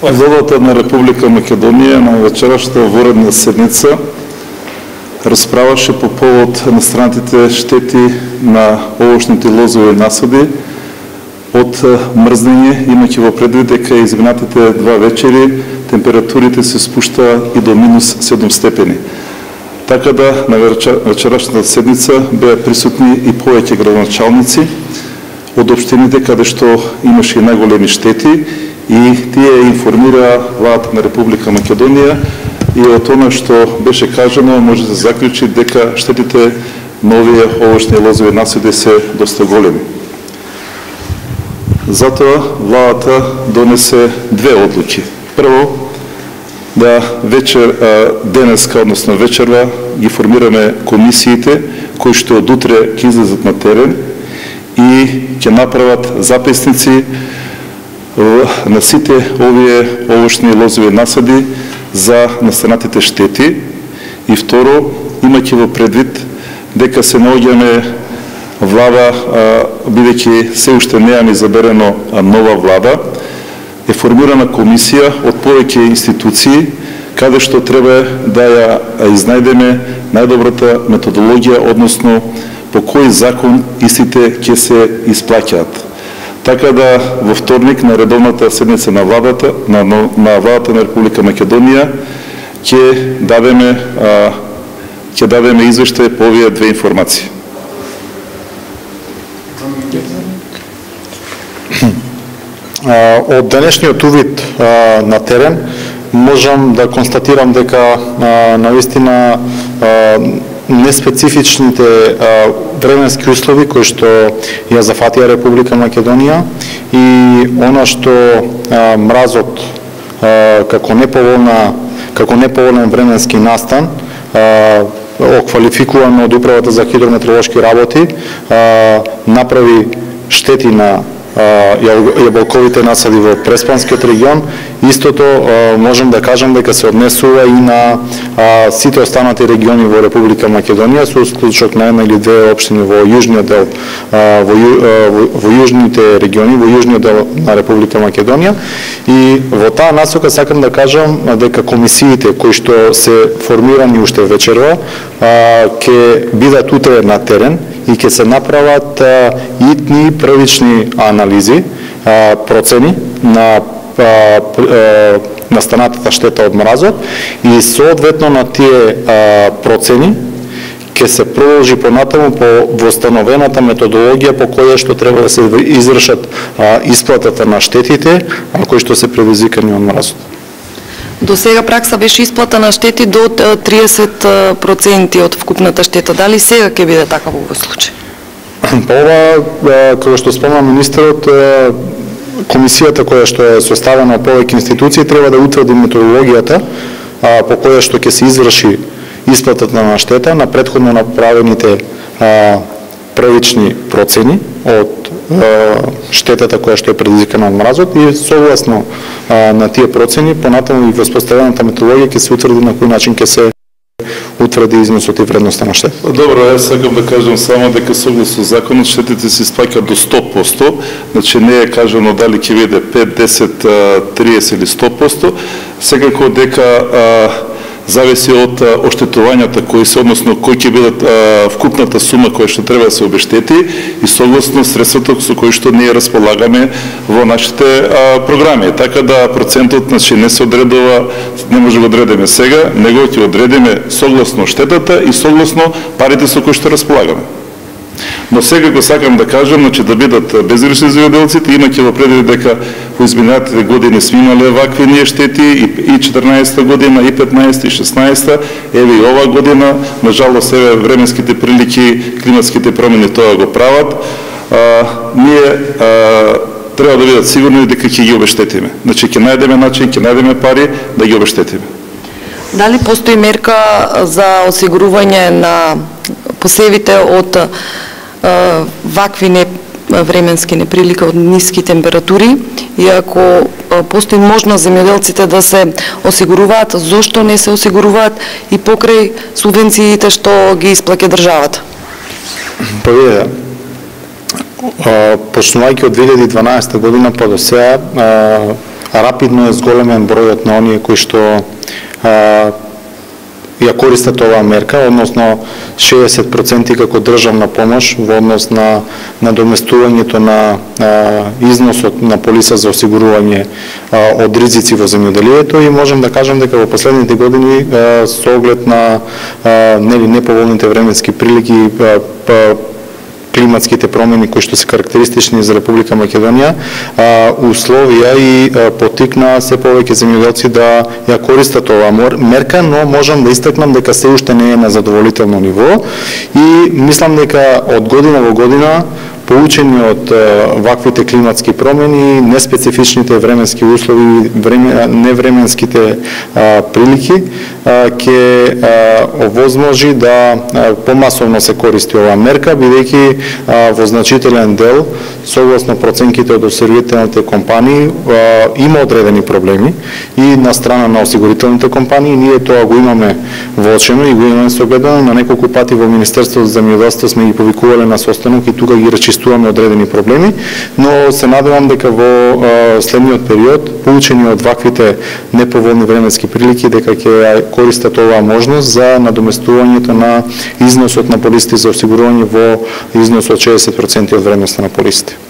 Владата на Република Македонија на вечерашната воредна седница расправаше по повод настранатите штети на овошните лозови насади од мрзнење, имајќи во предвид дека изминатите 2 вечери температурите се спушта и до минус 7 степени. Така да на вечерашната седница беа присутни и повеќе градоначалници од општините каде што имаше и најголеми штети, и тие информираа владата на Република Македонија и од она што беше кажано може да се заклучи дека штетите на овие овошни лозови насади се доста големи. Затоа владата донесе 2 одлуки. Прво, да денеска, односно вечерва, ги формираме комисиите кои што од утре ќе излезат на терен и ќе направат записници на сите овие овошни лозови насади за настанатите штети. И второ, имајќи во предвид дека се наоѓаме влада, бидејќи се уште неа изберено нова влада, е формирана комисија од повеќе институции, каде што треба да ја изнајдеме најдобрата методологија, односно по кој закон истите ќе се исплаќаат. Така да во вторник на редовната седница на владата на Република Македонија ќе дадеме извештај по овие 2 информации. Од денешниот увид на терен можам да констатирам дека навистина неспецифичните временски услови кои што ја зафатија Република Македонија и она што мразот како неповолен временски настан оквалификувано од Управата за хидрометеоролошки работи направи штети на јаболковите насади во Преспанскиот регион. Истото можем да кажам дека се однесува и на сите останати региони во Република Македонија, со исклучок на 1 или 2 општини во јужниот дел, во јужните региони, во јужниот дел на Република Македонија. И во таа насока сакам да кажам дека комисиите кои што се формирани уште вечерва ќе бидат утре на терен и ќе се направат итни првични анализи, процени на настанатата штета од мразот и соодветно на тие процени ќе се продолжи понатаму по востановената методологија по која што треба да се извршат исплатата на штетите, кои што се предизвикани од мразот. До сега пракса беше исплата на штети до 30% од вкупната штета. Дали сега ќе биде така во овој случај? Ова, како што спомна министерот, комисијата која што е составена од повеќе институции треба да утврди методологијата по која што ќе се изврши исплатата на штета на претходно направените првични процени од штетата која што е предизвикана од мразот и согласно на тие процени понатаму и воспоставената методологија ќе се утврди на кој начин ќе се утврди износот и вредноста на штета. Добро, јас сакам да кажам само дека согласно законот штетите се исплаќаат до 100%, значи не е кажано дали ќе биде 5, 10, 30 или 100%, секако дека зависи од оштетувањата кои се, односно кои ќе бидат вкупната сума која што треба да се обештети и согласно средствата со кои што ние располагаме во нашите програми. Така да процентот значи не се одредува, не може да го одредиме сега, него ќе одредиме согласно штетата и согласно парите со кои што располагаме. Но сега го сакам да кажам, значи да бидат безгрешни земјоделците, имајќи во предвид дека во изминатите години сме имале вакви ние штети и 14 година, и 15 и 16, еве и ова година, нажалост еве временските прилики, климатските промени тоа го прават. Ние треба да бидат сигурни дека ќе ги обештетиме. Значи ќе најдеме начин, ќе најдеме пари да ги обештетиме. Дали постои мерка за осигурување на посевите од вакви временски неприлика, од ниски температури, и ако постои можност земјоделците да се осигуруваат, зошто не се осигуруваат и покрај субвенциите што ги исплаќа државата? Почнувајќи од 2012 година па до сега, рапидно е зголемен бројот на оние кои што ја користат оваа мерка, односно 60% како државна помош во однос на надоместувањето на износот на полиса за осигурување од ризици во земјоделието, и можам да кажам дека во последните години со оглед на неповолните временски прилики, климатските промени кои што се карактеристични за Република Македонија, условија и поттикна се повеќе земјоделци да ја користат оваа мерка, но можам да истакнам дека се уште не е на задоволително ниво и мислам дека од година во година, поучени од ваквите климатски промени, неспецифичните временски услови, невременските прилики, ќе овозможи да помасовно се користи оваа мерка, бидејќи во значителен дел, согласно проценките од осигурителните компании, има одредени проблеми и на страна на осигурителните компании. Ние тоа го имаме воочено и го имаме согледано. На неколку пати во Министерството за земјоделство сме ги повикувале на состанок и тука ги рачистуваме одредени проблеми, но се надевам дека во следниот период, поучени од ваквите неповолни временски прилики, дека ќе користат оваа можност за надоместувањето на износот на полисите за осигурување во износ од 60% од вредноста на полисите.